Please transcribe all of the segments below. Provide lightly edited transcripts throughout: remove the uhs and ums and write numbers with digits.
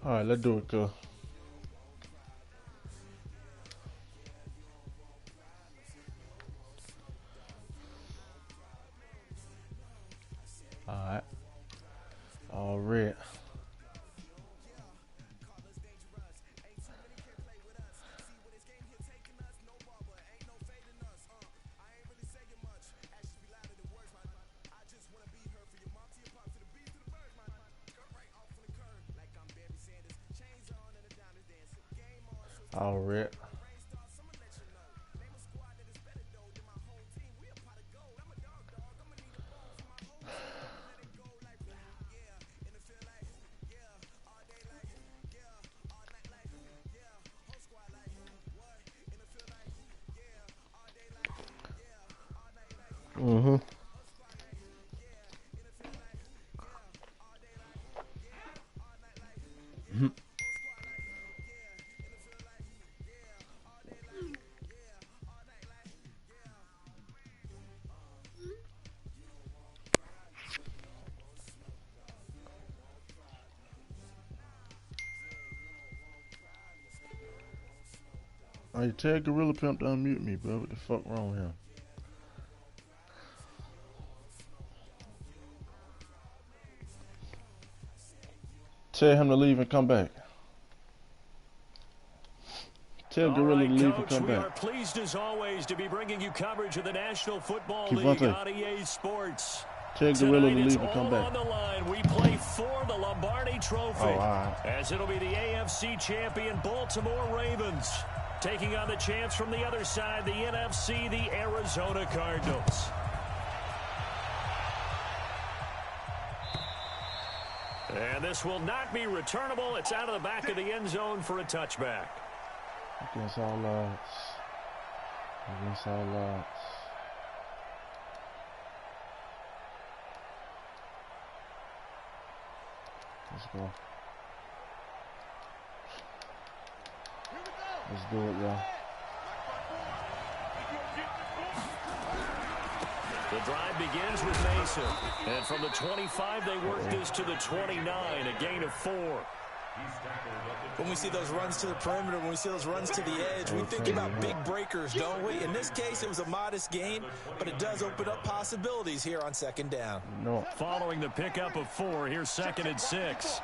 All right, let's do it, cuz. All right. All red. All red. Mm-hmm. Hey, tell Gorilla Pimp to unmute me, bro. What the fuck wrong with him? Tell him to leave and come back. Tell Gorilla to leave and come back. We are pleased as always to be bringing you coverage of the National Football League on EA Sports. Tell Gorilla to leave and come back. On the line, we play for the Lombardi Trophy, right. as it'll be the AFC champion Baltimore Ravens taking on the champs from the other side, the NFC, the Arizona Cardinals. And this will not be returnable. It's out of the back of the end zone for a touchback. Against all odds. Against all odds. Let's go. Let's do it, y'all. The drive begins with Mason. And from the 25, they work this to the 29, a gain of 4. When we see those runs to the perimeter, when we see those runs to the edge, we think about big breakers, don't we? In this case, it was a modest gain, but it does open up possibilities here on second down. No. Following the pickup of 4, here's 2nd and 6.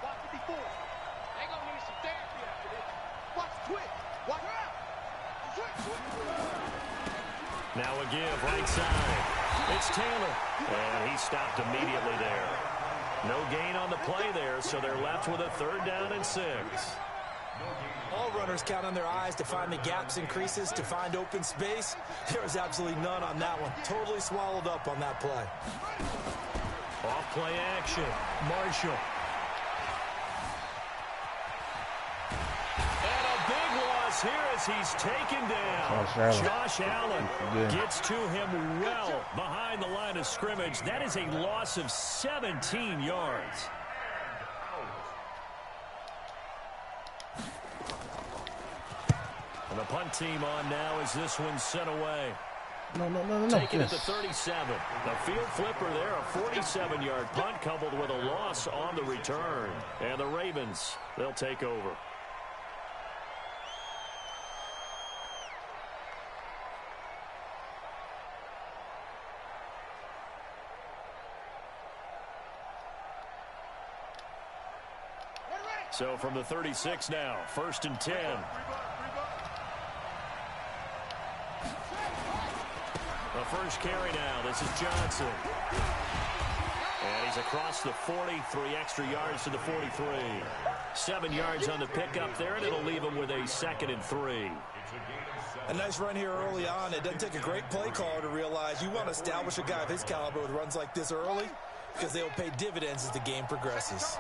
Now a give right side. It's Taylor. And he stopped immediately there. No gain on the play there, so they're left with a 3rd down and 6. All runners count on their eyes to find the gaps and creases, to find open space. There was absolutely none on that one. Totally swallowed up on that play. Off play action. Marshall. And a big loss here as he's taken down. Josh Allen gets to him well behind the line of scrimmage. That is a loss of 17 yards. And the punt team on now as this one's sent away. No. Taking it to 37. The field flipper there, a 47-yard punt coupled with a loss on the return. And the Ravens, they'll take over. So from the 36 now, 1st and 10. The first carry now. This is Johnson. And he's across the 40, 3 extra yards to the 43. 7 yards on the pickup there, and it'll leave him with a 2nd and 3. A nice run here early on. It doesn't take a great play caller to realize you want to establish a guy of his caliber with runs like this early, because they will pay dividends as the game progresses.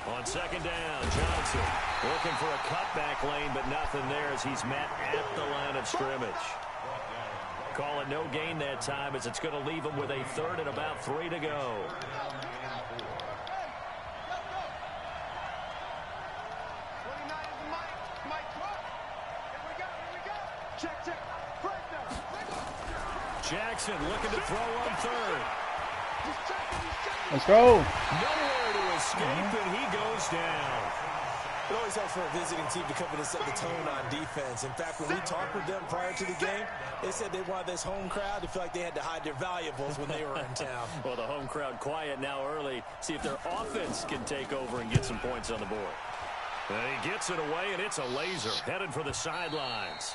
On 2nd down, Johnson looking for a cutback lane, but nothing there as he's met at the line of scrimmage. Call it no gain that time as it's going to leave him with a 3rd and about 3 to go. Jackson looking to throw on third. Let's go. Nowhere to escape, and he goes down. It always helps for a visiting team to come in and set the tone on defense. In fact, when we talked with them prior to the game, they said they wanted this home crowd to feel like they had to hide their valuables when they were in town. Well, the home crowd quiet now early. See if their offense can take over and get some points on the board. And he gets it away, and it's a laser headed for the sidelines.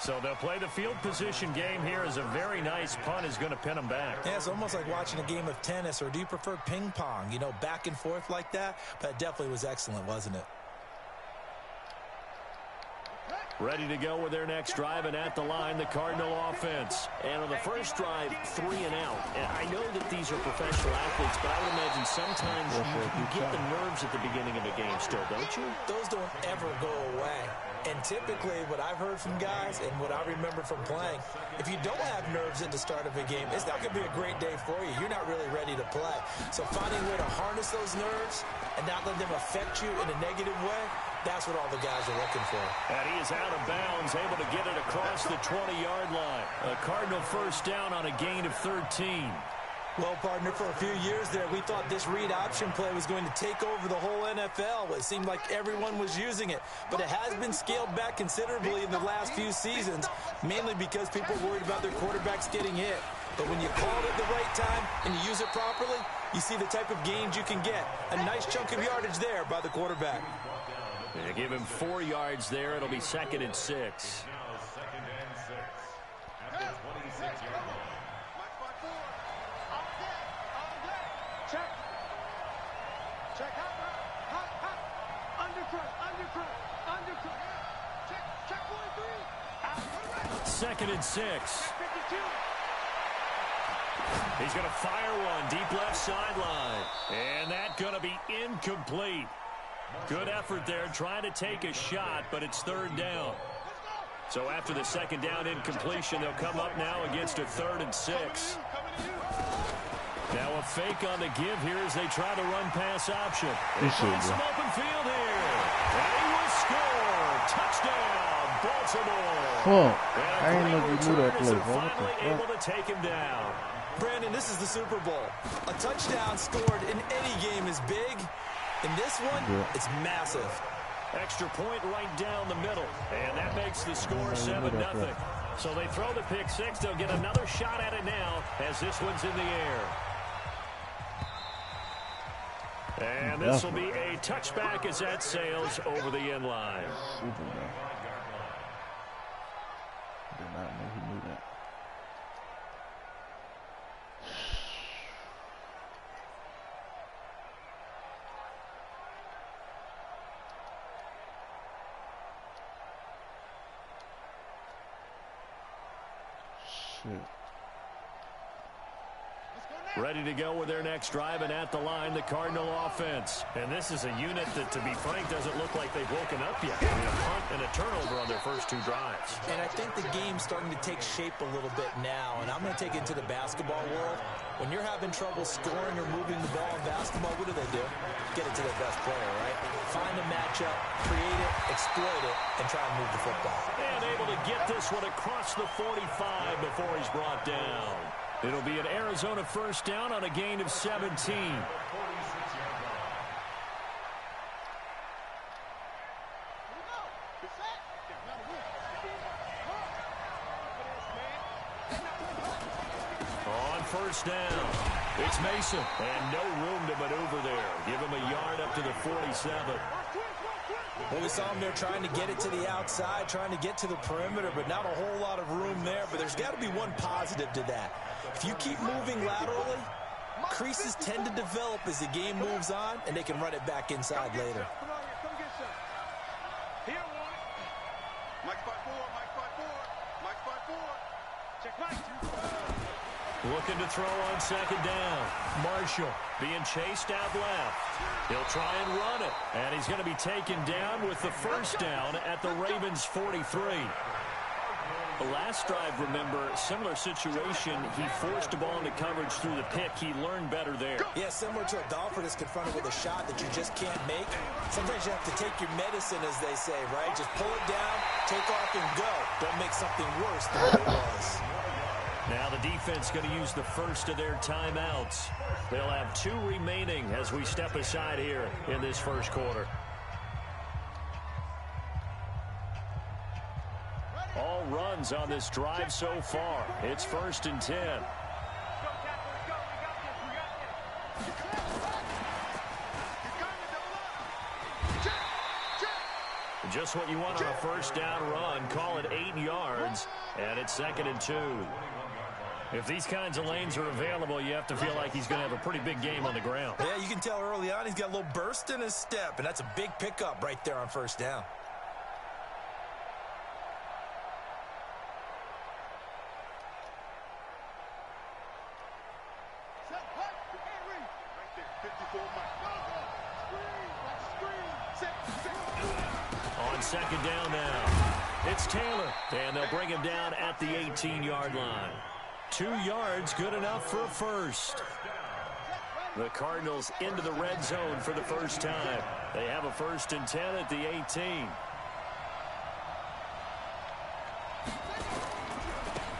So they'll play the field position game here as a very nice punt is going to pin them back. Yeah, it's almost like watching a game of tennis, or do you prefer ping pong? You know, back and forth like that? But it definitely was excellent, wasn't it? Ready to go with their next drive, and at the line, the Cardinal offense. And on the first drive, 3 and out. And I know that these are professional athletes, but I would imagine sometimes you get the nerves at the beginning of a game still, don't you? Those don't ever go away. And typically, what I've heard from guys and what I remember from playing, if you don't have nerves at the start of a game, it's not going to be a great day for you. You're not really ready to play. So finding a way to harness those nerves and not let them affect you in a negative way, that's what all the guys are looking for. And he is out of bounds, able to get it across the 20-yard line. A Cardinal first down on a gain of 13. Well, partner, for a few years there, we thought this read option play was going to take over the whole NFL. It seemed like everyone was using it. But it has been scaled back considerably in the last few seasons, mainly because people are worried about their quarterbacks getting hit. But when you call it at the right time and you use it properly, you see the type of gains you can get. A nice chunk of yardage there by the quarterback. They give him 4 yards there. It'll be 2nd and 6. Second and 6. He's going to fire one deep left sideline. And that's going to be incomplete. Good effort there trying to take a shot, but it's 3rd down. So after the 2nd down incompletion, they'll come up now against a 3rd and 6. Now a fake on the give here as they try the run-pass option. They find some open field here. And he will score. Touchdown, Baltimore. Oh, I didn't know you knew that play. Finally able to take him down. Brandon, this is the Super Bowl. A touchdown scored in any game is big. In this one, it's massive. Extra point right down the middle. And that makes the score 7-0. So they throw the pick 6. They'll get another shot at it now as this one's in the air. And this will be a touchback as that sails over the end line. Did not know he knew that. Shit. Ready to go with their next drive, and at the line, the Cardinal offense. And this is a unit that, to be frank, doesn't look like they've woken up yet. I mean, a punt and a turnover on their first 2 drives. And I think the game's starting to take shape a little bit now, and I'm going to take it to the basketball world. When you're having trouble scoring or moving the ball in basketball, what do? Get it to the best player, right? Find a matchup, create it, exploit it, and try and move the football. And able to get this one across the 45 before he's brought down. It'll be an Arizona first down on a gain of 17. On first down, it's Mason. And no room to maneuver there. Give him a yard up to the 47. Well, we saw him there trying to get it to the outside, trying to get to the perimeter, but not a whole lot of room there. But there's got to be one positive to that. If you keep moving laterally, creases tend to develop as the game moves on, and they can run it back inside later. Looking to throw on 2nd down. Marshall being chased out left. He'll try and run it. And he's going to be taken down with the first down at the Ravens' 43. The last drive, remember, similar situation. He forced the ball into coverage through the pick. He learned better there. Yeah, similar to a golfer that's confronted with a shot that you just can't make. Sometimes you have to take your medicine, as they say, right? Just pull it down, take off, and go. Don't make something worse than what it was. Now the defense going to use the first of their timeouts. They'll have 2 remaining as we step aside here in this first quarter. All runs on this drive so far. It's 1st and 10. Just what you want on a first down run. Call it 8 yards, and it's 2nd and 2. If these kinds of lanes are available, you have to feel like he's going to have a pretty big game on the ground. Yeah, you can tell early on he's got a little burst in his step, and that's a big pickup right there on first down. On 2nd down now, it's Taylor, and they'll bring him down at the 18-yard line. 2 yards, good enough for a first. The Cardinals into the red zone for the first time. They have a 1st and 10 at the 18.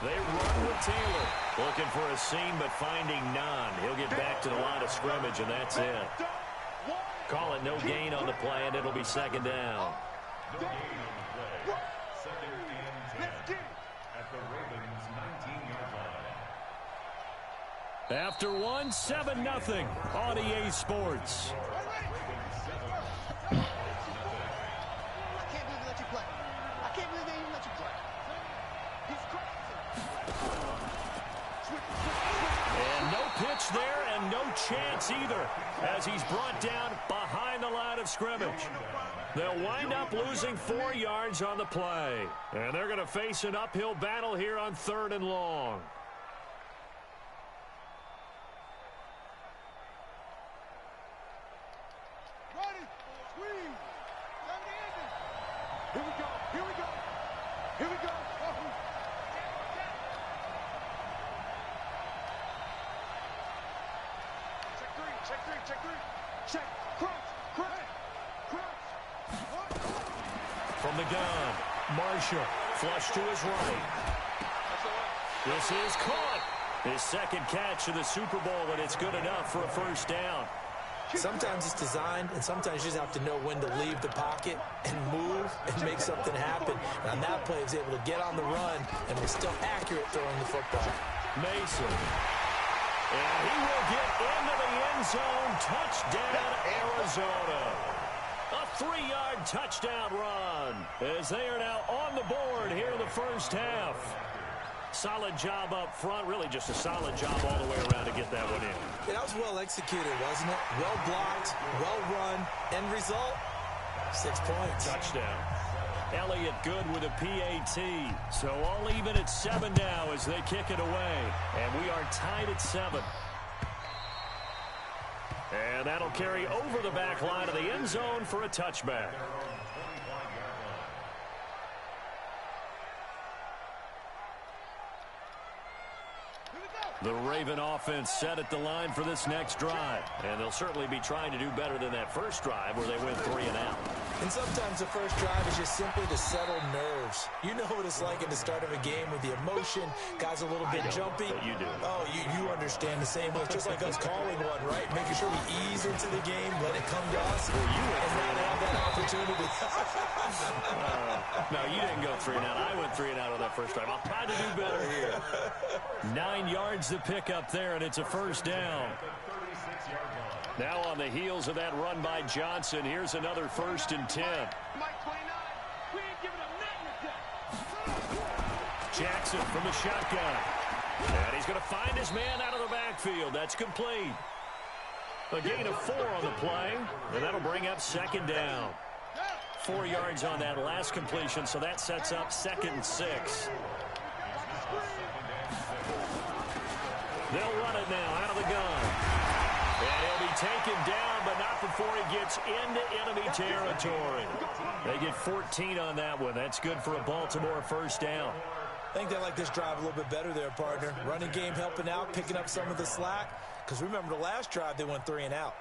They run with Taylor. Looking for a seam, but finding none. He'll get back to the line of scrimmage, and that's it. Call it no gain on the play, and it'll be 2nd down. After 1, 7-0 on EA Sports. And no pitch there, and no chance either, as he's brought down behind the line of scrimmage. They'll wind up losing 4 yards on the play. And they're going to face an uphill battle here on 3rd and long. From the gun, Marshall, flush to his right. This is caught. His 2nd catch of the Super Bowl, and it's good enough for a first down. Sometimes it's designed, and sometimes you just have to know when to leave the pocket and move and make something happen. And on that play, he was able to get on the run and was still accurate throwing the football. Mason. And he will get into the end zone. Touchdown, Arizona. A 3-yard touchdown run as they are now on the board here in the first half. Solid job up front, really just a solid job all the way around to get that one in. Yeah, that was well executed, wasn't it? Well blocked, well run, end result, 6 points. Touchdown. Elliott good with a PAT. So all even at 7 now as they kick it away. And we are tied at 7. And that'll carry over the back line of the end zone for a touchback. The Raven offense set at the line for this next drive. And they'll certainly be trying to do better than that first drive where they went 3 and out. And sometimes the first drive is just simply to settle nerves. You know what it's like at the start of a game with the emotion. Guys a little bit jumpy. But you do. Oh, you understand the same way. It's just like us calling one, right? Making sure we ease into the game, let it come to us, Well, you went and not have that opportunity. No, you didn't go 3 and out. I went 3 and out on that first drive. I'll try to do better here. 9 yards to pick up there, and it's a first down. Now on the heels of that run by Johnson, here's another 1st and 10. Jackson from the shotgun. And he's going to find his man out of the backfield. That's complete. A gain of 4 on the play, and that'll bring up 2nd down. 4 yards on that last completion, so that sets up 2nd and 6. They'll run it now out of the gun. And he'll be taken down, but not before he gets into enemy territory. They get 14 on that one. That's good for a Baltimore first down. I think they like this drive a little bit better there, partner. Running game helping out, picking up some of the slack. Because remember, the last drive, they went 3 and out.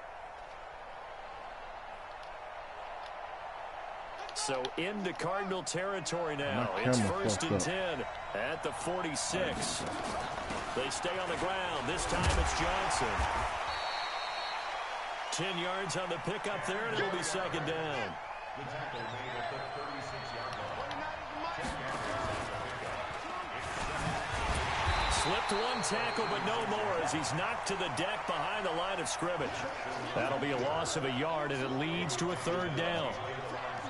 So into Cardinal territory now. It's 1st and 10 at the 46. They stay on the ground. This time it's Johnson. 10 yards on the pickup there, and it'll be second down. Slipped one tackle, but no more as he's knocked to the deck behind the line of scrimmage. That'll be a loss of a yard, and it leads to a third down.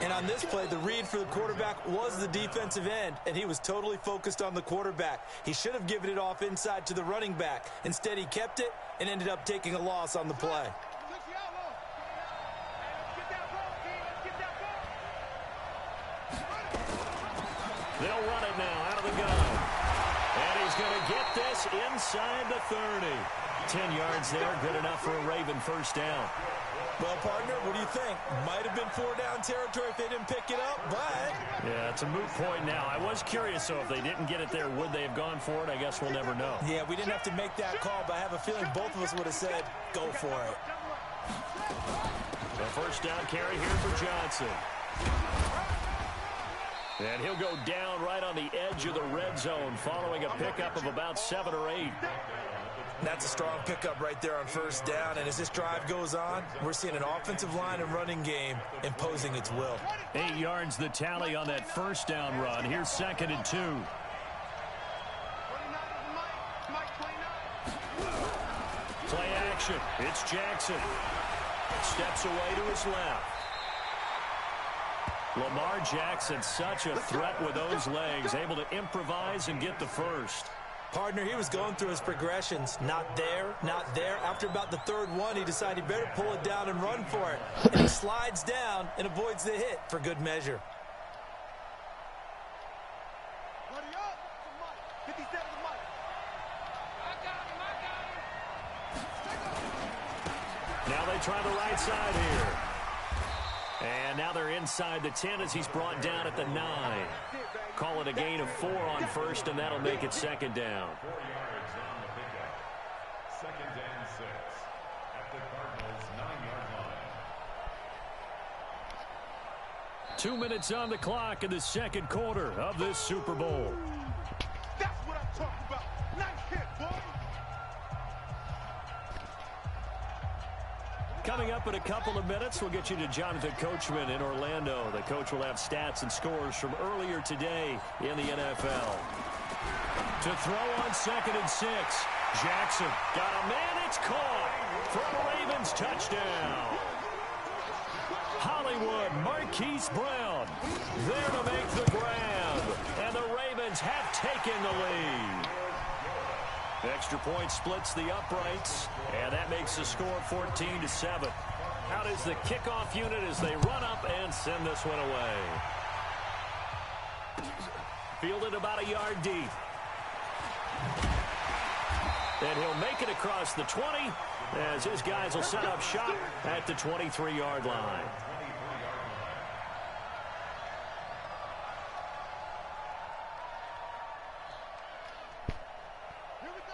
And on this play, the read for the quarterback was the defensive end, and he was totally focused on the quarterback. He should have given it off inside to the running back. Instead, he kept it and ended up taking a loss on the play. They'll run it now out of the gun. And he's going to get this inside the 30. 10 yards there, good enough for a Raven first down. Well, partner, what do you think? Might have been 4-down territory if they didn't pick it up, but... Yeah, it's a moot point now. I was curious, so if they didn't get it there, would they have gone for it? I guess we'll never know. Yeah, we didn't have to make that call, but I have a feeling both of us would have said, go for it. The first down carry here for Johnson. And he'll go down right on the edge of the red zone following a pickup of about 7 or 8. That's a strong pickup right there on first down. And as this drive goes on, we're seeing an offensive line and running game imposing its will. 8 yards the tally on that first down run. Here's 2nd and 2. Play action. It's Jackson. Steps away to his left. Lamar Jackson, such a threat with those legs, able to improvise and get the first. Partner, he was going through his progressions. Not there, not there. After about the third one, he decided he better pull it down and run for it. And he slides down and avoids the hit for good measure. Now they try the right side here. And now they're inside the 10 as he's brought down at the 9. Call it a gain of 4 on first, and that'll make it second down. 2nd and 6 at the Cardinals' 9-yard line. 2 minutes on the clock in the second quarter of this Super Bowl. That's what I'm talking about. Nice hit, boy. Coming up in a couple of minutes, we'll get you to Jonathan Coachman in Orlando. The coach will have stats and scores from earlier today in the NFL. To throw on 2nd and 6. Jackson got a man. It's caught for a Ravens touchdown. Hollywood Marquise Brown there to make the grab. And the Ravens have taken the lead. Extra point splits the uprights, and that makes the score 14-7. Out is the kickoff unit as they run up and send this one away. Fielded about a yard deep. And he'll make it across the 20 as his guys will set up shop at the 23-yard line.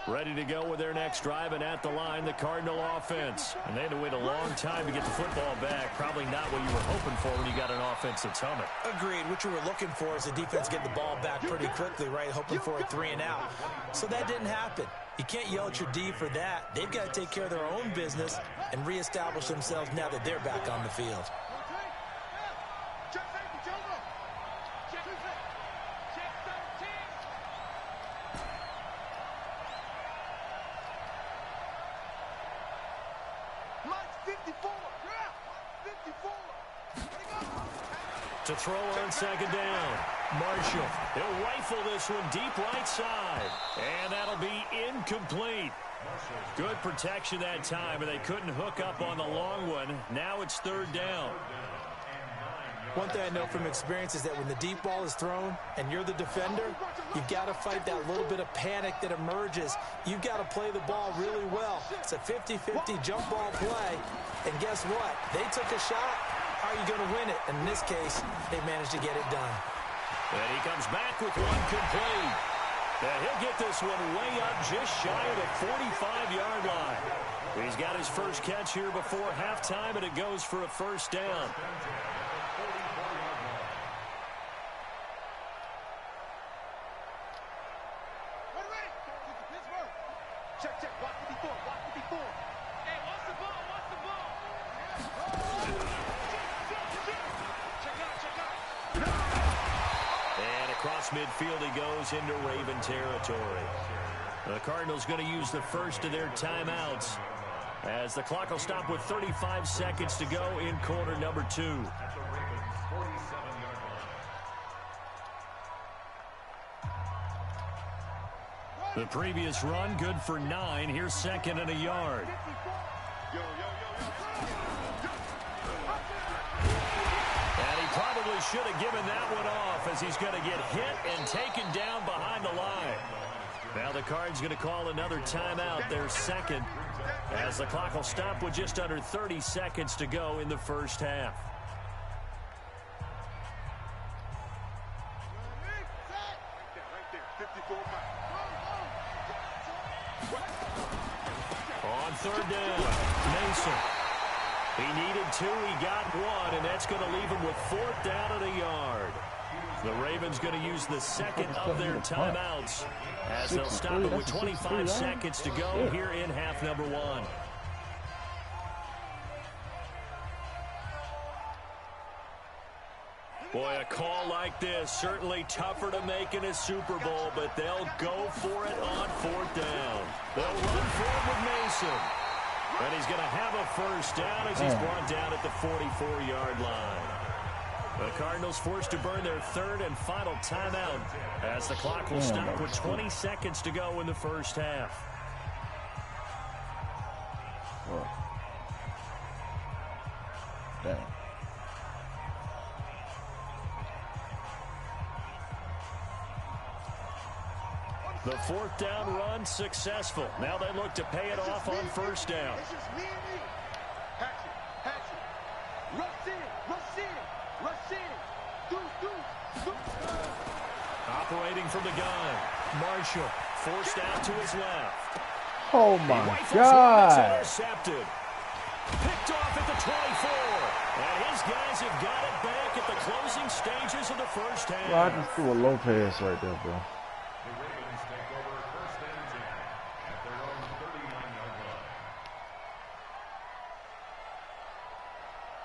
Ready to go with their next drive, and at the line, the Cardinal offense. And they had to wait a long time to get the football back. Probably not what you were hoping for when you got an offense that's humming. Agreed. What you were looking for is the defense getting the ball back pretty quickly, right? Hoping for a 3 and out. So that didn't happen. You can't yell at your D for that. They've got to take care of their own business and reestablish themselves now that they're back on the field. To throw on 2nd down. Marshall, he'll rifle this one deep right side. And that'll be incomplete. Good protection that time, and they couldn't hook up on the long one. Now it's 3rd down. One thing I know from experience is that when the deep ball is thrown and you're the defender, you've got to fight that little bit of panic that emerges. You've got to play the ball really well. It's a 50-50 jump ball play. And guess what? They took a shot. How are you going to win it? And in this case, they managed to get it done. And he comes back with one complete. And he'll get this one way up just shy of the 45-yard line. He's got his first catch here before halftime, and it goes for a first down. across midfield he goes into Raven territory. The Cardinals going to use the first of their timeouts as the clock will stop with 35 seconds to go in quarter number 2. At the Ravens' 47-yard line. The previous run good for 9. Here's second and a yard. And he probably should have given that one off as he's going to get hit and taken down behind the line. Now the Cards going to call another timeout, their second, as the clock will stop with just under 30 seconds to go in the first half. On third down, Mason. He needed 2, he got 1, and that's going to leave him with 4th down and a yard. The Ravens going to use the second of their timeouts as they'll stop it with 25 seconds to go here in half number 1. Boy, a call like this, certainly tougher to make in a Super Bowl, but they'll go for it on 4th down. They'll run for it with Mason. And he's going to have a first down as he's brought down at the 44-yard line. The Cardinals forced to burn their third and final timeout as the clock will stop with 20 seconds to go in the first half. Damn. The 4th down run successful. Now they look to pay it off on first down. Operating from the gun, Marshall forced out to his left. Oh my God! Intercepted. Picked off at the 24. And his guys have got it back at the closing stages of the first half. Well, I just threw a low pass right there, bro. The Ravens take over 1st and 10 at their own 39-yard line.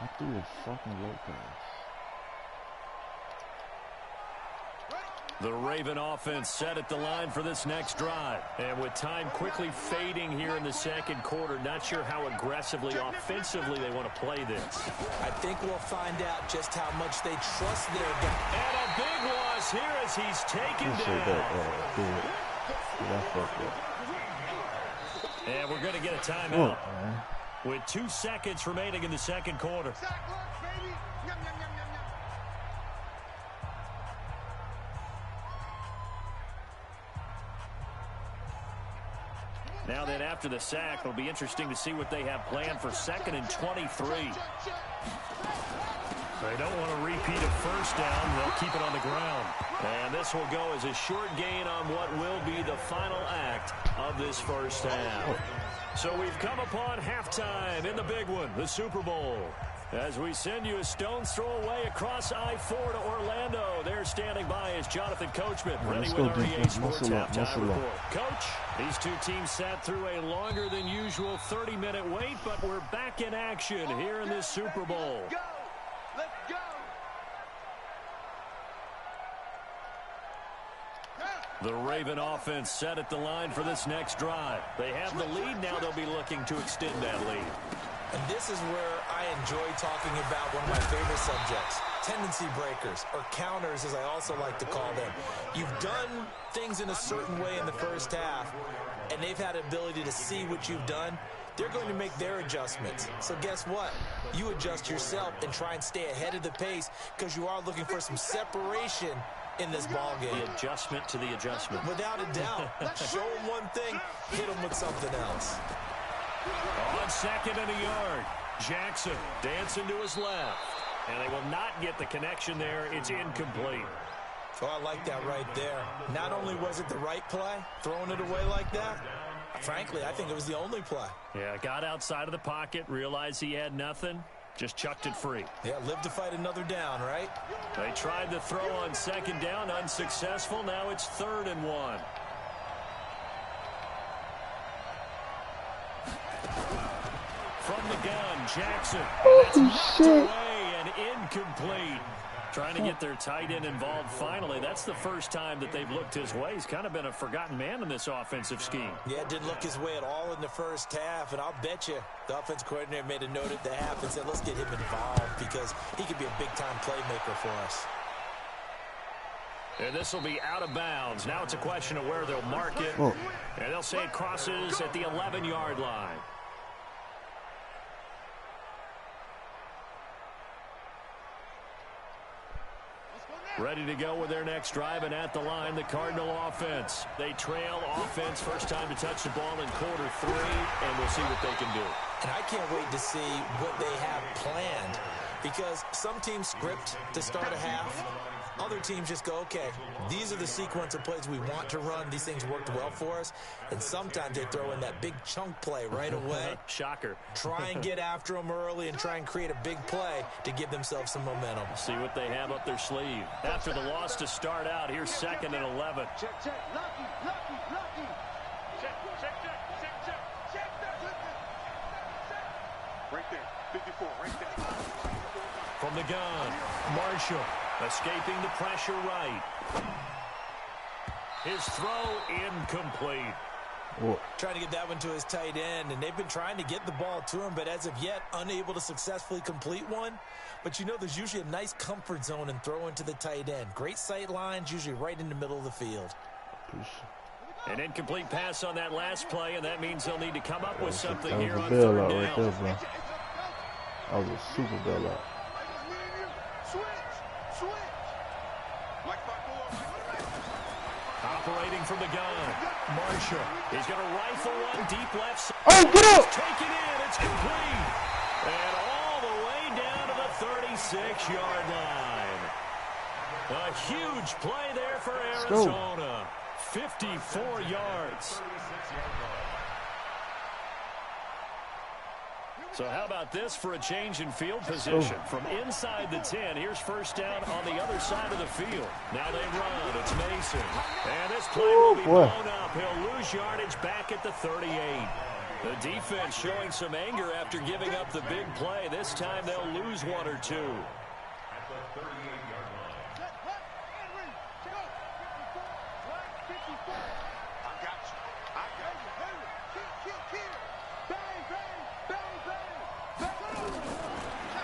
I threw a fucking low pass. The Raven offense set at the line for this next drive. And with time quickly fading here in the second quarter, not sure how aggressively, offensively they want to play this. I think we'll find out just how much they trust their guy. And a big loss here as he's taken down. And we're going to get a timeout with 2 seconds remaining in the second quarter. Now then, after the sack, it'll be interesting to see what they have planned for 2nd and 23. They don't want to repeat a first down. They'll keep it on the ground. And this will go as a short gain on what will be the final act of this first half. So we've come upon halftime in the big one, the Super Bowl. As we send you a stone's throw away across I-4 to Orlando. There standing by is Jonathan Coachman, ready with our EA Sports Halftime Report. Coach, these two teams sat through a longer than usual 30-minute wait, but we're back in action here in this Super Bowl. Let's go! The Raven offense set at the line for this next drive. They have the lead. Now they'll be looking to extend that lead. And this is where I enjoy talking about one of my favorite subjects, tendency breakers, or counters as I also like to call them. You've done things in a certain way in the first half, and they've had the ability to see what you've done. They're going to make their adjustments. So guess what? You adjust yourself and try and stay ahead of the pace because you are looking for some separation in this ball game. The adjustment to the adjustment. Without a doubt. Show them one thing, hit them with something else. On 2nd and a yard, Jackson dancing to his left. And they will not get the connection there. It's incomplete. Oh, I like that right there. Not only was it the right play, throwing it away like that, frankly, I think it was the only play. Yeah, got outside of the pocket, realized he had nothing, just chucked it free. Yeah, live to fight another down, right? They tried to throw on 2nd down, unsuccessful. Now it's 3rd and 1. From the gun, Jackson. That's knocked away and incomplete. Trying to get their tight end involved finally. That's the first time that they've looked his way. He's kind of been a forgotten man in this offensive scheme. Yeah, didn't look his way at all in the first half, and I'll bet you the offense coordinator made a note at the half and said, let's get him involved because he could be a big-time playmaker for us. And this will be out of bounds. Now it's a question of where they'll mark it. And they'll say it crosses at the 11-yard line. Ready to go with their next drive, and at the line, the Cardinal offense. They trail offense, first time to touch the ball in quarter 3, and we'll see what they can do. And I can't wait to see what they have planned because some teams script to start a half. Other teams just go, okay, these are the sequence of plays we want to run. These things worked well for us. And sometimes they throw in that big chunk play right away. Shocker. Try and get after them early and try and create a big play to give themselves some momentum. See what they have up their sleeve. After the loss to start out, here's 2nd and 11. Check, check. Lucky. Check. Right there. 54, right there. From the gun, Marshall escaping the pressure right. His throw incomplete. Trying to get that one to his tight end, and they've been trying to get the ball to him, but as of yet, unable to successfully complete one. But you know there's usually a nice comfort zone in throwing to the tight end. Great sight lines, usually right in the middle of the field. An incomplete pass on that last play, and that means they'll need to come up with something here on That was a 3rd bailout down. right there, bro. That was a super bailout. Operating from the gun, Marshall. He's going to rifle one deep left side. Oh, get up! Take it in. It's complete. And all the way down to the 36-yard line. A huge play there for Arizona. 54 yards. So how about this for a change in field position? From inside the 10, here's first down on the other side of the field. Now they run. It's Mason. And this play will be blown up. He'll lose yardage back at the 38. The defense showing some anger after giving up the big play. This time they'll lose 1 or 2.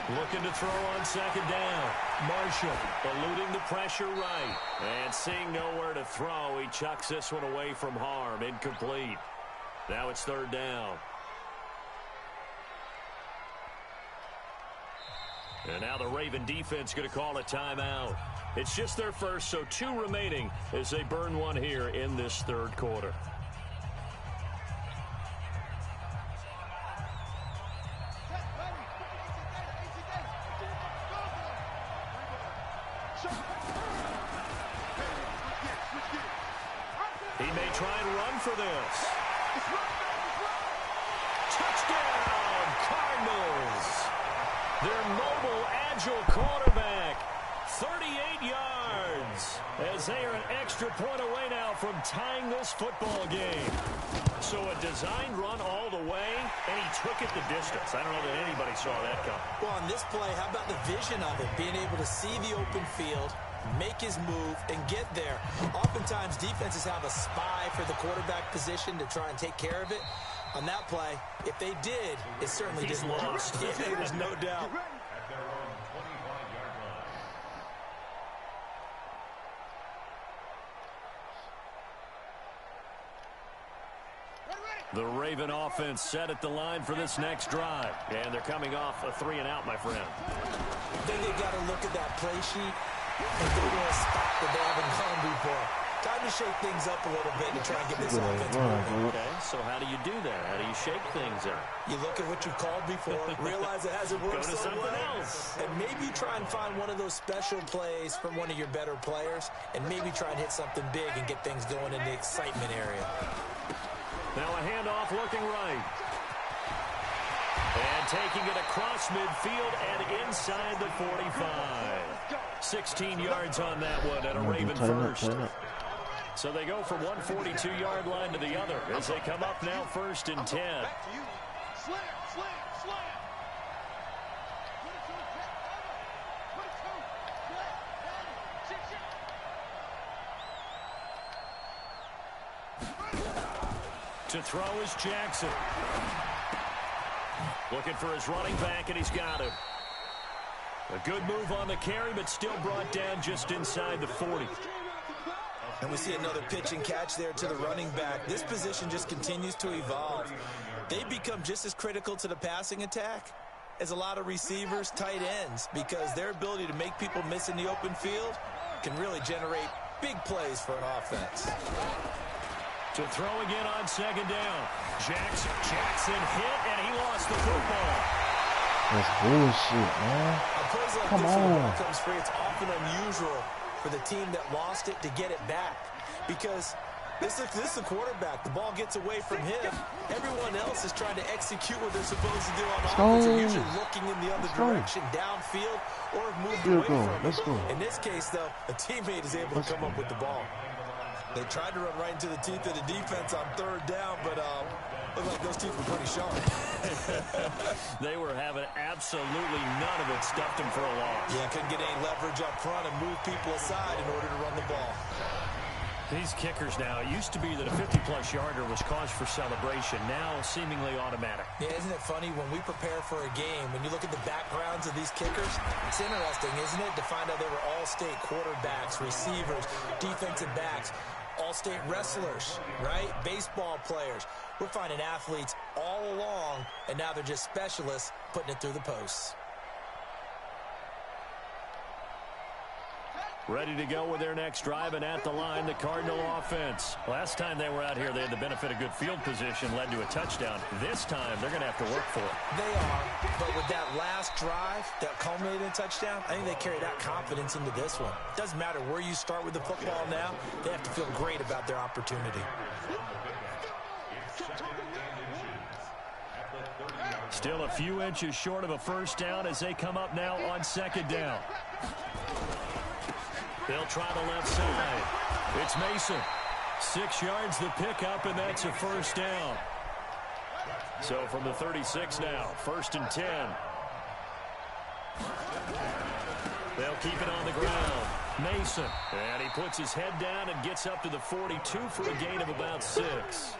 Looking to throw on 2nd down. Marshall eluding the pressure right. And seeing nowhere to throw, he chucks this one away from harm. Incomplete. Now it's 3rd down. And now the Raven defense going to call a timeout. It's just their first, so 2 remaining as they burn one here in this 3rd quarter. He may try and run for this. Touchdown, Cardinals. Their mobile, agile quarterback, 38 yards, as they are an extra point away now from tying this football game. So a designed run all the way, and he took it the distance. I don't know that anybody saw that come. Well, on this play, how about the vision of it? Being able to see the open field, make his move, and get there. Oftentimes, defenses have a spy for the quarterback position to try and take care of it. On that play, if they did, it certainly didn't work. Yeah, there's no doubt. The Raven offense set at the line for this next drive. And they're coming off a 3-and-out, my friend. Then they got to look at that play sheet and go to a spot that they haven't gone before. Time to shake things up a little bit and try and get this offense moving. Okay, so how do you do that? How do you shake things up? You look at what you've called before, realize it hasn't worked Go to so something well, else. and maybe try and find one of those special plays from one of your better players, and maybe try and hit something big and get things going in the excitement area. Now a handoff looking right. And taking it across midfield and inside the 45. 16 yards on that one and a Raven first. So they go from one 42-yard line to the other as they come up now 1st and 10. To throw is Jackson. Looking for his running back, and he's got him. A good move on the carry, but still brought down just inside the 40. And we see another pitch and catch there to the running back. This position just continues to evolve. They become just as critical to the passing attack as a lot of receivers, tight ends, because their ability to make people miss in the open field can really generate big plays for an offense. To throw again on second down. Jackson hit, and he lost the football. That's bullshit, man. Come on. Comes free. It's often unusual for the team that lost it to get it back, because this is a quarterback. The ball gets away from him. Everyone else is trying to execute what they're supposed to do on offense. They're usually looking in the other direction, downfield, or moved away from it. In this case, though, a teammate is able to come up with the ball. They tried to run right into the teeth of the defense on third down, but looked like those teeth were pretty sharp. They were having absolutely none of it. Stuffed him for a loss. Yeah, couldn't get any leverage up front and move people aside in order to run the ball. These kickers now, it used to be that a 50-plus yarder was cause for celebration. Now, seemingly automatic. Yeah, isn't it funny when we prepare for a game, when you look at the backgrounds of these kickers, it's interesting, isn't it, to find out they were all-state quarterbacks, receivers, defensive backs, all-state wrestlers, right? Baseball players. We're finding athletes all along, and now they're just specialists putting it through the posts. Ready to go with their next drive, and at the line, the Cardinal offense. Last time they were out here, they had the benefit of good field position, led to a touchdown. This time, they're going to have to work for it. They are, but with that last drive that culminated in a touchdown, I think they carry that confidence into this one. Doesn't matter where you start with the football now, they have to feel great about their opportunity. Still a few inches short of a first down as they come up now on second down. They'll try the left side. It's Mason. 6 yards the pickup, and that's a first down. So from the 36 now, 1st and 10. They'll keep it on the ground. Mason. And he puts his head down and gets up to the 42 for a gain of about 6.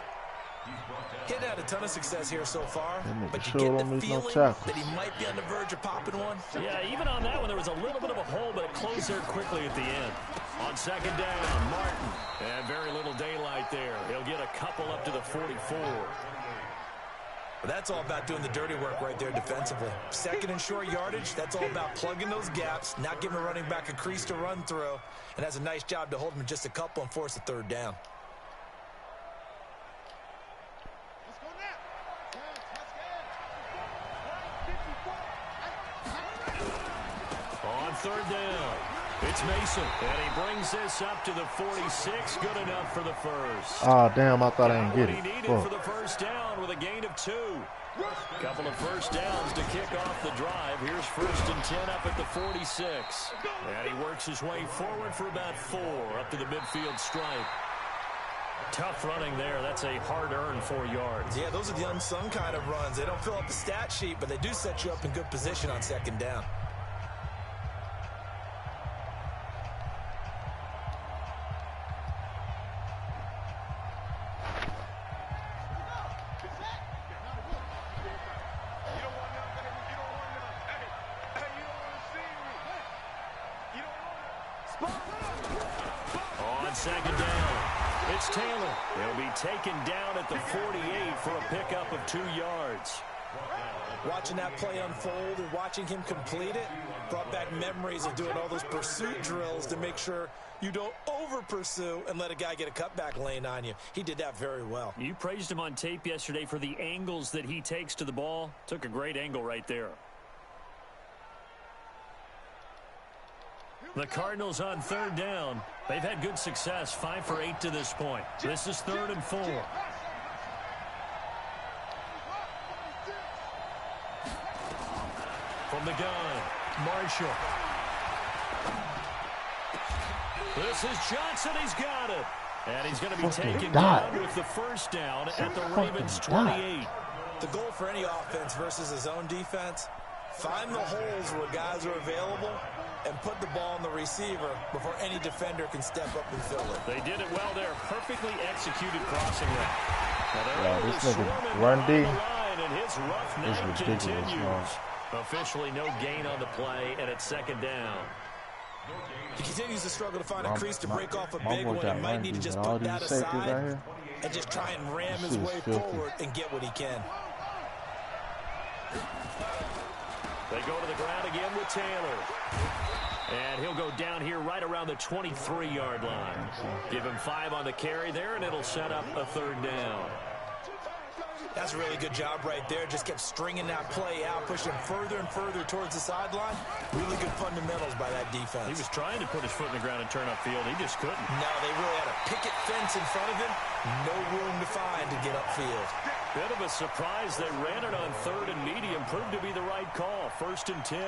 He's had a ton of success here so far, but you sure get the feeling that he might be on the verge of popping one. Yeah, even on that one, there was a little bit of a hole, but it closed there quickly at the end. On second down, Martin. And very little daylight there. He'll get a couple up to the 44. That's all about doing the dirty work right there defensively. Second and short yardage, that's all about plugging those gaps, not giving a running back a crease to run through, and has a nice job to hold him just a couple and force a third down. On third down, it's Mason, and he brings this up to the 46. Good enough for the first. Ah, damn, I thought I didn't get it. He needed for the first down with a gain of 2. Couple of first downs to kick off the drive. Here's 1st and 10 up at the 46. And he works his way forward for about 4 up to the midfield stripe. Tough running there. That's a hard-earned 4 yards. Yeah, those are the unsung kind of runs. They don't fill up the stat sheet, but they do set you up in good position on second down. On second down, it's Taylor. He'll be taken down at the 48 for a pickup of 2 yards. Watching that play unfold and watching him complete it brought back memories of doing all those pursuit drills to make sure you don't over-pursue and let a guy get a cutback lane on you. He did that very well. You praised him on tape yesterday for the angles that he takes to the ball. Took a great angle right there. The Cardinals on third down. They've had good success, 5 for 8 to this point. This is 3rd and 4. From the gun, Marshall. This is Johnson. He's got it. And he's going to be taken down with the first down at the Ravens 28. The goal for any offense versus his own defense, find the holes where guys are available and put the ball on the receiver before any defender can step up and fill it. They did it well there. Perfectly executed crossing route. Yeah, this nigga run D is ridiculous, man. Officially no gain on the play, and it's second down. He continues to struggle to find a crease to break off a big one. He might need to just put that aside and just try and ram his way forward and get what he can. They go to the ground again with Taylor. And he'll go down here right around the 23-yard line. Give him 5 on the carry there, and it'll set up a third down. That's a really good job right there. Just kept stringing that play out, pushing further and further towards the sideline. Really good fundamentals by that defense. He was trying to put his foot in the ground and turn upfield. He just couldn't. No, they really had a picket fence in front of him. No room to find to get upfield. Bit of a surprise. They ran it on third and medium. Proved to be the right call. 1st and 10.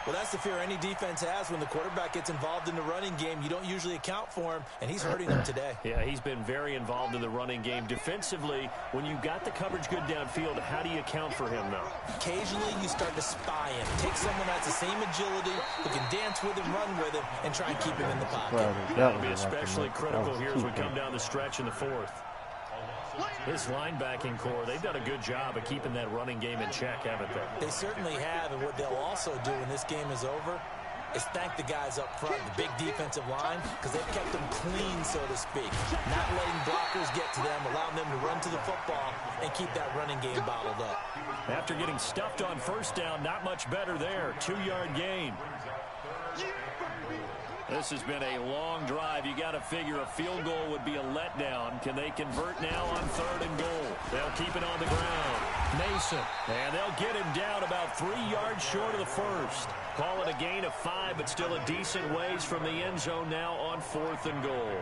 Well, that's the fear any defense has when the quarterback gets involved in the running game. You don't usually account for him, and he's hurting them today. Yeah, he's been very involved in the running game. Defensively, when you got the coverage good downfield, how do you account for him now? Occasionally, you start to spy him. Take someone that's the same agility, who can dance with him, run with him, and try and keep him in the pocket. That'll be especially critical here as we come down the stretch in the 4th. This linebacking core, they've done a good job of keeping that running game in check, haven't they? They certainly have, and what they'll also do when this game is over is thank the guys up front, the big defensive line, because they've kept them clean, so to speak. Not letting blockers get to them, allowing them to run to the football and keep that running game bottled up. After getting stuffed on 1st down, not much better there. 2-yard gain. This has been a long drive. You got to figure a field goal would be a letdown. Can they convert now on 3rd and goal? They'll keep it on the ground. Mason. And they'll get him down about 3 yards short of the 1st. Call it a gain of 5, but still a decent ways from the end zone now on 4th and goal.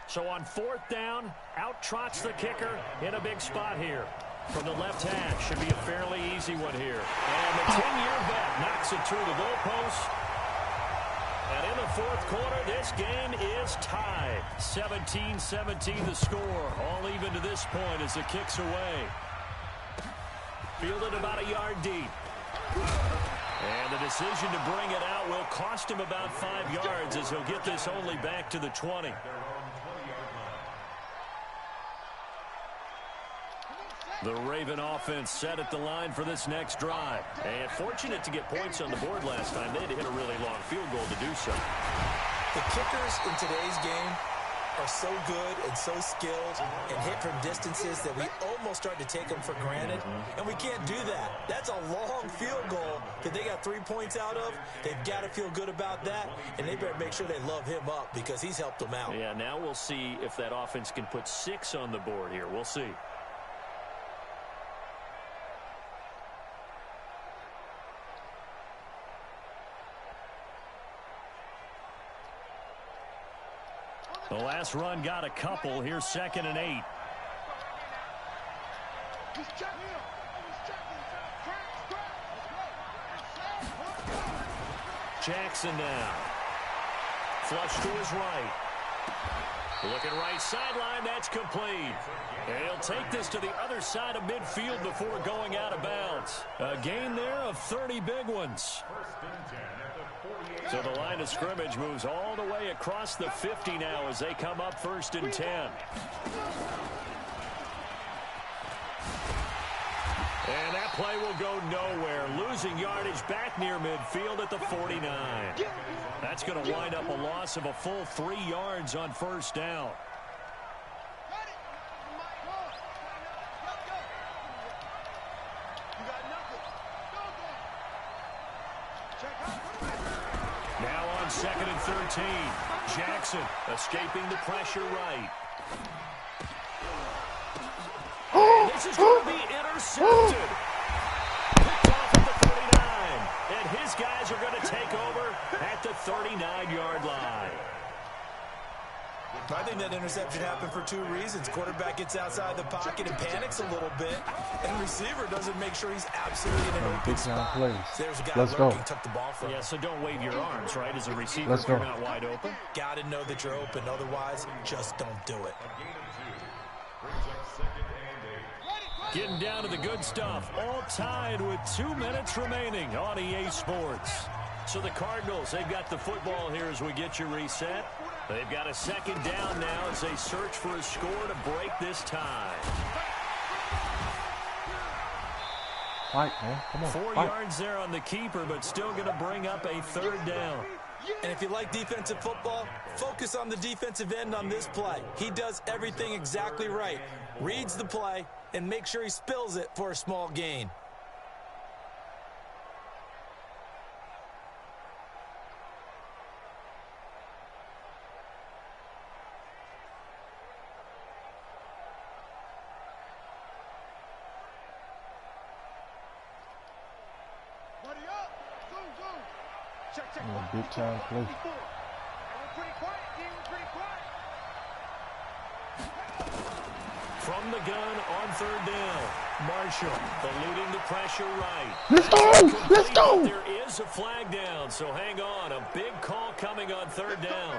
So on 4th down, out trots the kicker in a big spot here. From the left hash, should be a fairly easy one here. And the 10-year vet knocks it through the goalpost. And in the 4th quarter, this game is tied. 17-17 the score. All even to this point as the kick's away. Fielded about a yard deep. And the decision to bring it out will cost him about 5 yards as he'll get this only back to the 20. The Raven offense set at the line for this next drive. And fortunate to get points on the board last time. They had to hit a really long field goal to do so. The kickers in today's game are so good and so skilled and hit from distances that we almost start to take them for granted. And we can't do that. That's a long field goal that they got 3 points out of. They've got to feel good about that, and they better make sure they love him up because he's helped them out. Yeah, now we'll see if that offense can put 6 on the board here. We'll see. The last run got a couple. Here's 2nd and 8. Jackson now. Flush to his right. Looking right sideline. That's complete. And he'll take this to the other side of midfield before going out of bounds. A gain there of 30 big ones. So the line of scrimmage moves all the way across the 50 now as they come up 1st and 10. And that play will go nowhere. Losing yardage back near midfield at the 49. That's going to wind up a loss of a full 3 yards on 1st down. Now on 2nd and 13. Jackson escaping the pressure right. This is going to be intercepted. Picked off at the 49. And his guys are going to take over at the 39-yard line. I think that interception happened for 2 reasons. Quarterback gets outside the pocket and panics a little bit, and receiver doesn't make sure he's absolutely in an open spot. There's a guy lurking, took the ball from him. Yeah, so don't wave your arms, right, as a receiver if you're not wide open. Got to know that you're open. Otherwise, just don't do it. Getting down to the good stuff. All tied with 2 minutes remaining on EA Sports. So the Cardinals, they've got the football here as we get you reset. They've got a second down now as they search for a score to break this tie. Fight, man. Come on. 4 yards there on the keeper, but still going to bring up a third down. And if you like defensive football, focus on the defensive end on this play. He does everything exactly right. Reads the play and make sure he spills it for a small gain. Big time play. From the gun on third down, Marshall eluding the pressure right. Let's go! Let's go! There is a flag down, so hang on. A big call coming on third down.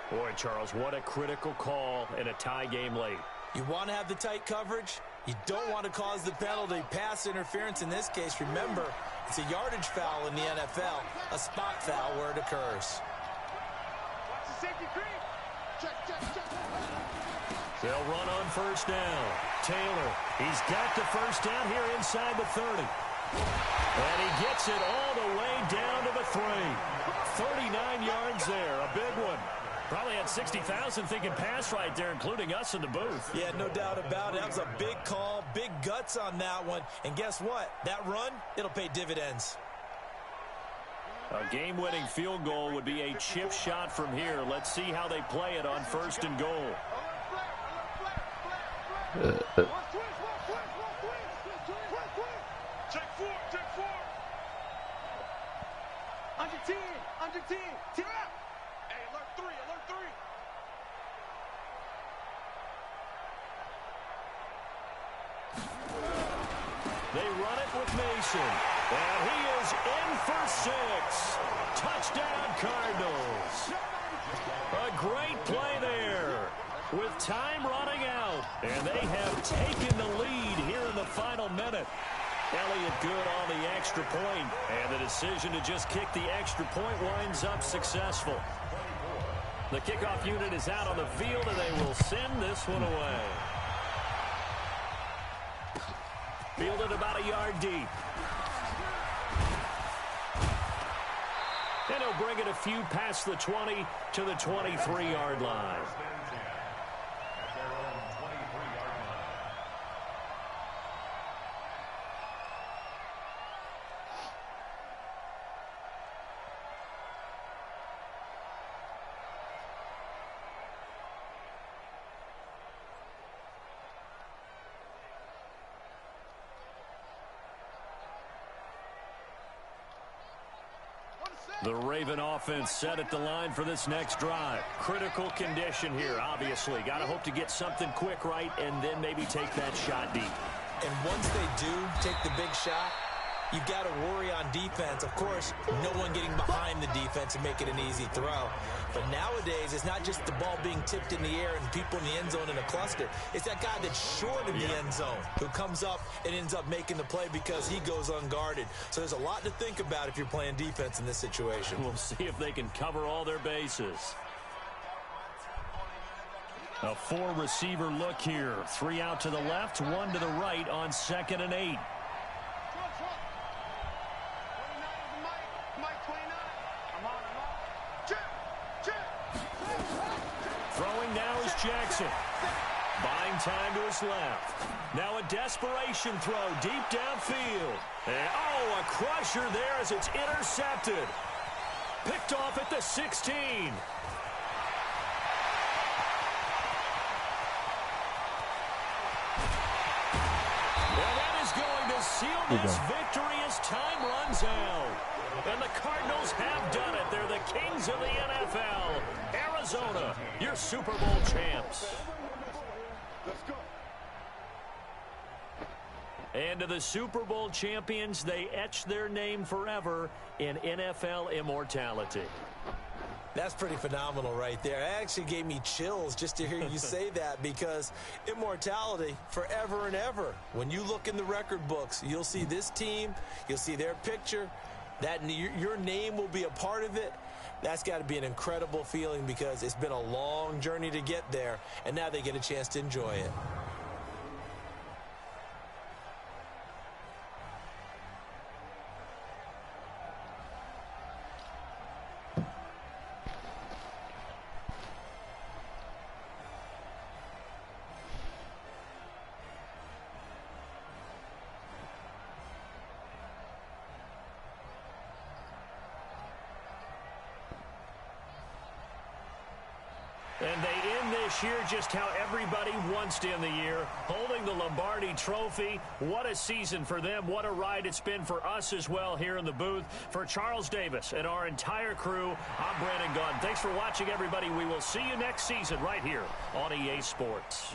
Boy, Charles, what a critical call in a tie game late. You want to have the tight coverage? You don't want to cause the penalty. Pass interference in this case. Remember, it's a yardage foul in the NFL, a spot foul where it occurs. They'll run on first down. Taylor, he's got the first down here inside the 30. And he gets it all the way down to the 3. 39 yards there, a big one. Probably had 60,000 thinking pass right there, including us in the booth. Yeah, no doubt about it. That was a big call, big guts on that one. And guess what? That run, it'll pay dividends. A game-winning field goal would be a chip shot from here. Let's see how they play it on first and goal. Under 10, under 10, 10 up. Hey, alert 3, alert 3. They run it with Mason. And he is in for 6. Touchdown, Cardinals. A great play there with time running out. And they have taken the lead here in the final minute. Elliott good on the extra point, and the decision to just kick the extra point winds up successful. The kickoff unit is out on the field, and they will send this one away. Fielded about a yard deep. And he'll bring it a few past the 20 to the 23-yard line. The Raven offense set at the line for this next drive. Critical condition here, obviously. Got to hope to get something quick right and then maybe take that shot deep. And once they do take the big shot, you've got to worry on defense. Of course, no one getting behind the defense and make it an easy throw. But nowadays, it's not just the ball being tipped in the air and people in the end zone in a cluster. It's that guy that's short of the end zone who comes up and ends up making the play because he goes unguarded. So there's a lot to think about if you're playing defense in this situation. We'll see if they can cover all their bases. A 4-receiver look here. 3 out to the left, 1 to the right on 2nd and 8. Throwing now is Jackson. Buying time to his left. Now a desperation throw deep downfield. And, oh, a crusher there as it's intercepted. Picked off at the 16. Well, that is going to seal this victory as time runs out. And the Cardinals have done it. They're the kings of the NFL. Arizona, your Super Bowl champs. Let's go. And to the Super Bowl champions, they etch their name forever in NFL immortality. That's pretty phenomenal right there. It actually gave me chills just to hear you say that, because immortality forever and ever. When you look in the record books, you'll see this team, you'll see their picture, Your name will be a part of it. That's got to be an incredible feeling because it's been a long journey to get there, and now they get a chance to enjoy it. And they end this year just how everybody wants to end the year, holding the Lombardi Trophy. What a season for them. What a ride it's been for us as well here in the booth. For Charles Davis and our entire crew, I'm Brandon Gunn. Thanks for watching, everybody. We will see you next season right here on EA Sports.